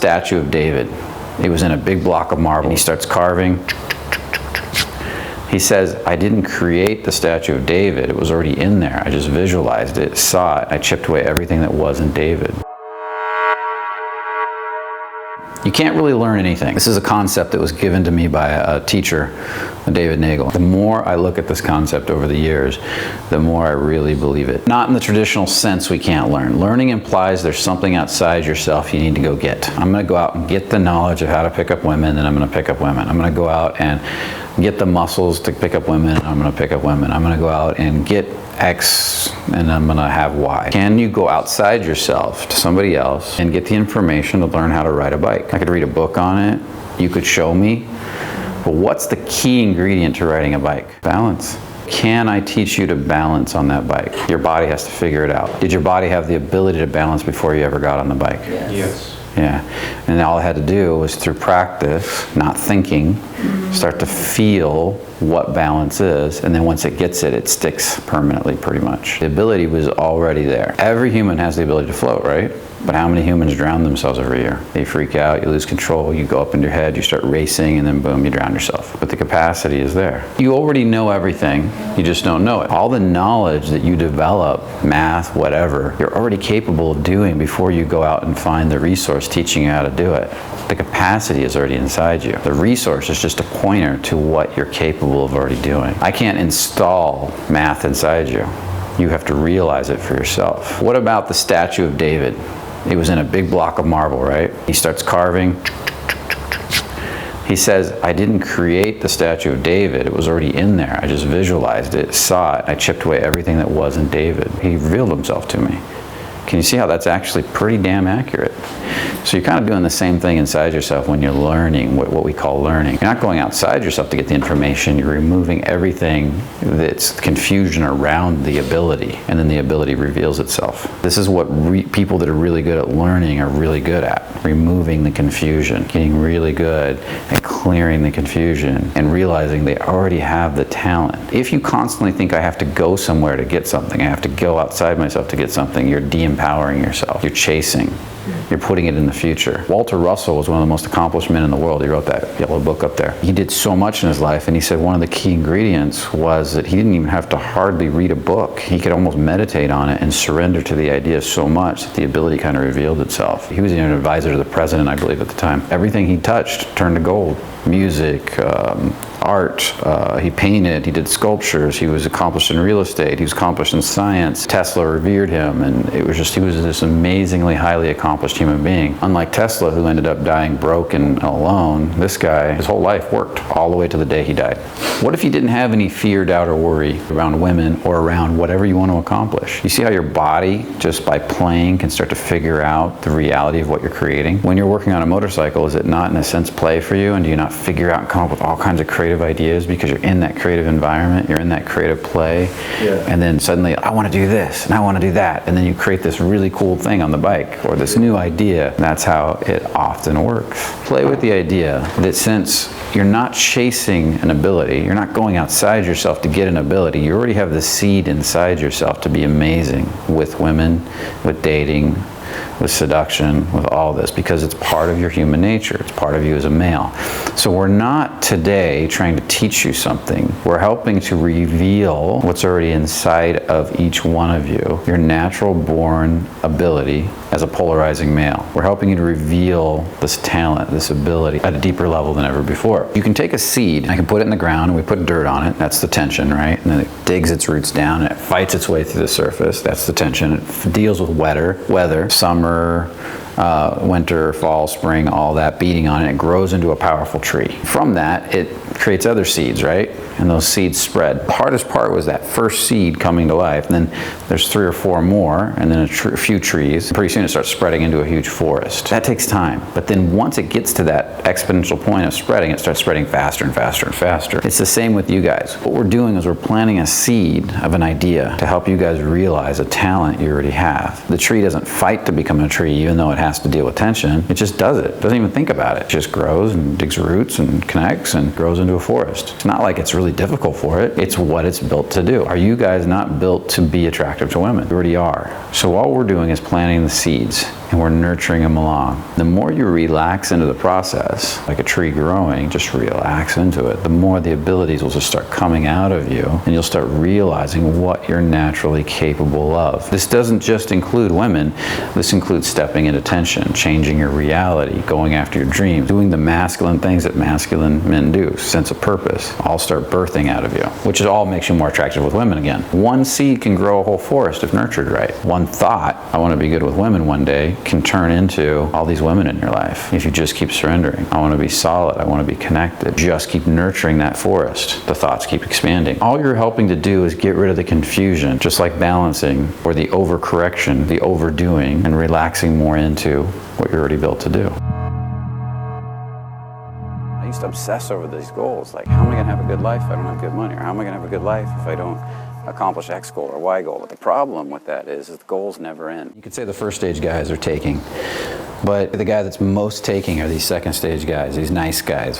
statue of David. It was in a big block of marble. And he starts carving. He says, I didn't create the statue of David. It was already in there. I just visualized it, saw it. I chipped away everything that wasn't David. You can't really learn anything. This is a concept that was given to me by a teacher, David Nagel. The more I look at this concept over the years, the more I really believe it. Not in the traditional sense we can't learn. Learning implies there's something outside yourself you need to go get. I'm going to go out and get the knowledge of how to pick up women, and I'm going to pick up women. I'm going to go out and get the muscles to pick up women, and I'm going to pick up women. I'm going to go out and get X, and I'm going to have Y. Can you go outside yourself to somebody else and get the information to learn how to ride a bike? I could read a book on it. You could show me. But what's the key ingredient to riding a bike? Balance. Can I teach you to balance on that bike? Your body has to figure it out. Did your body have the ability to balance before you ever got on the bike? Yes. Yeah, and all I had to do was through practice, not thinking, start to feel what balance is, and then once it gets it, it sticks permanently pretty much. The ability was already there. Every human has the ability to float, right? But how many humans drown themselves every year? They freak out, you lose control, you go up in your head, you start racing, and then boom, you drown yourself. But the capacity is there. You already know everything, you just don't know it. All the knowledge that you develop, math, whatever, you're already capable of doing before you go out and find the resource teaching you how to do it. The capacity is already inside you. The resource is just a pointer to what you're capable of already doing. I can't install math inside you. You have to realize it for yourself. What about the statue of David? It was in a big block of marble, right? He starts carving. He says, I didn't create the statue of David. It was already in there. I just visualized it, saw it. I chipped away everything that wasn't David. He revealed himself to me. Can you see how that's actually pretty damn accurate? So you're kind of doing the same thing inside yourself when you're learning, what we call learning. You're not going outside yourself to get the information. You're removing everything that's confusion around the ability, and then the ability reveals itself. This is what people that are really good at learning are really good at, removing the confusion, getting really good at clearing the confusion and realizing they already have the talent. If you constantly think I have to go somewhere to get something, I have to go outside myself to get something, you're de-empowering yourself. You're chasing. You're putting it in the future. Walter Russell was one of the most accomplished men in the world. He wrote that yellow book up there. He did so much in his life, and he said one of the key ingredients was that he didn't even have to hardly read a book. He could almost meditate on it and surrender to the idea so much that the ability kind of revealed itself. He was an advisor to the president, I believe, at the time. Everything he touched turned to gold. Music, art, he painted, he did sculptures, he was accomplished in real estate, he was accomplished in science. Tesla revered him, and it was just, he was this amazingly highly accomplished human being. Unlike Tesla, who ended up dying broke and alone, this guy, his whole life worked all the way to the day he died. What if you didn't have any fear, doubt, or worry around women or around whatever you want to accomplish? You see how your body, just by playing, can start to figure out the reality of what you're creating? When you're working on a motorcycle, is it not in a sense play for you, and do you not figure out and come up with all kinds of creative ideas because you're in that creative environment, you're in that creative play, and then suddenly I want to do this and I want to do that, and then you create this really cool thing on the bike or this new idea. That's how it often works. Play with the idea that since you're not chasing an ability, you're not going outside yourself to get an ability, you already have the seed inside yourself to be amazing with women, with dating, with seduction, with all this, because it's part of your human nature. It's part of you as a male. So we're not today trying to teach you something. We're helping to reveal what's already inside of each one of you, your natural born ability as a polarizing male. We're helping you to reveal this talent, this ability at a deeper level than ever before. You can take a seed, I can put it in the ground, and we put dirt on it. That's the tension, right? And then it digs its roots down, and it fights its way through the surface. That's the tension. It deals with weather, summer, winter, fall, spring, all that beating on it. It grows into a powerful tree. From that, it creates other seeds, right? And those seeds spread. The hardest part was that first seed coming to life, and then there's 3 or 4 more, and then a few trees. Pretty soon it starts spreading into a huge forest. That takes time. But then once it gets to that exponential point of spreading, it starts spreading faster and faster and faster. It's the same with you guys. What we're doing is we're planting a seed of an idea to help you guys realize a talent you already have. The tree doesn't fight to become a tree, even though it has to deal with tension. It just does it. Doesn't even think about it. It just grows and digs roots and connects and grows into a forest. It's not like it's really difficult for it. It's what it's built to do. Are you guys not built to be attractive to women? You already are. So all we're doing is planting the seeds. and we're nurturing them along. The more you relax into the process, like a tree growing, just relax into it, the more the abilities will just start coming out of you, and you'll start realizing what you're naturally capable of. This doesn't just include women, this includes stepping into tension, changing your reality, going after your dreams, doing the masculine things that masculine men do, sense of purpose, all start birthing out of you, which is all makes you more attractive with women again. One seed can grow a whole forest if nurtured right. One thought, I want to be good with women one day, can turn into all these women in your life if you just keep surrendering. I want to be solid, I want to be connected. Just keep nurturing that forest. The thoughts keep expanding. All you're helping to do is get rid of the confusion, just like balancing, or the overcorrection, the overdoing, and relaxing more into what you're already built to do. I used to obsess over these goals, like how am I going to have a good life if I don't have good money, or how am I going to have a good life if I don't accomplish X goal or Y goal. But the problem with that is the goals never end. You could say the first stage guys are taking, but the guy that's most taking are these second stage guys, these nice guys.